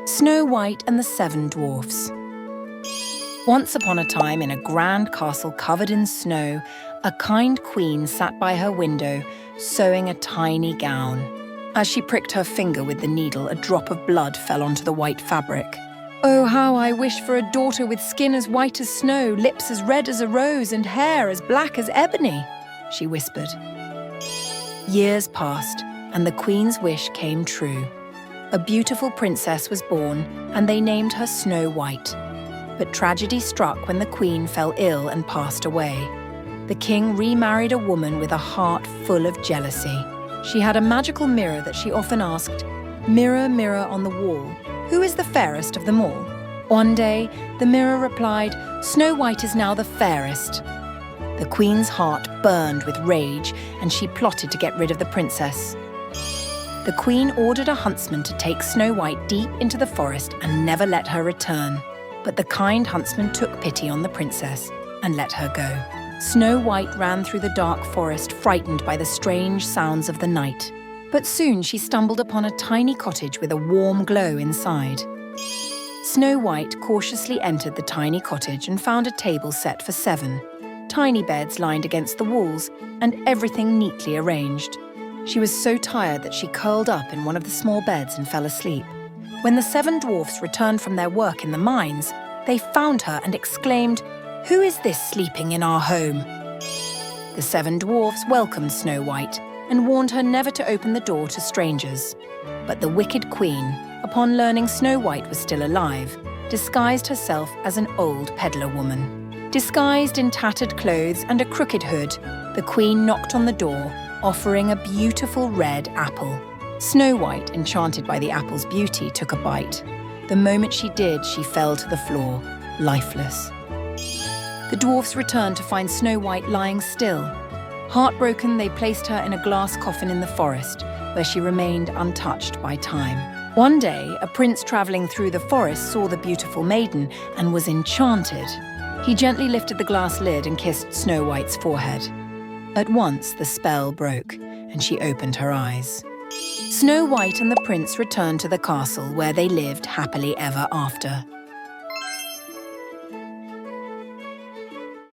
Snow White and the Seven Dwarfs. Once upon a time, in a grand castle covered in snow, a kind queen sat by her window, sewing a tiny gown. As she pricked her finger with the needle, a drop of blood fell onto the white fabric. "Oh, how I wish for a daughter with skin as white as snow, lips as red as a rose, and hair as black as ebony," she whispered. Years passed, and the queen's wish came true. A beautiful princess was born, and they named her Snow White. But tragedy struck when the queen fell ill and passed away. The king remarried a woman with a heart full of jealousy. She had a magical mirror that she often asked, "Mirror, mirror on the wall, who is the fairest of them all?" One day, the mirror replied, "Snow White is now the fairest." The queen's heart burned with rage, and she plotted to get rid of the princess. The queen ordered a huntsman to take Snow White deep into the forest and never let her return. But the kind huntsman took pity on the princess and let her go. Snow White ran through the dark forest, frightened by the strange sounds of the night. But soon she stumbled upon a tiny cottage with a warm glow inside. Snow White cautiously entered the tiny cottage and found a table set for 7. Tiny beds lined against the walls, and everything neatly arranged. She was so tired that she curled up in one of the small beds and fell asleep. When the 7 dwarfs returned from their work in the mines, they found her and exclaimed, "Who is this sleeping in our home?" The 7 dwarfs welcomed Snow White and warned her never to open the door to strangers. But the wicked queen, upon learning Snow White was still alive, disguised herself as an old peddler woman. Disguised in tattered clothes and a crooked hood, the queen knocked on the door, offering a beautiful red apple. Snow White, enchanted by the apple's beauty, took a bite. The moment she did, she fell to the floor, lifeless. The dwarfs returned to find Snow White lying still. Heartbroken, they placed her in a glass coffin in the forest, where she remained untouched by time. One day, a prince traveling through the forest saw the beautiful maiden and was enchanted. He gently lifted the glass lid and kissed Snow White's forehead. At once, the spell broke, and she opened her eyes. Snow White and the prince returned to the castle, where they lived happily ever after.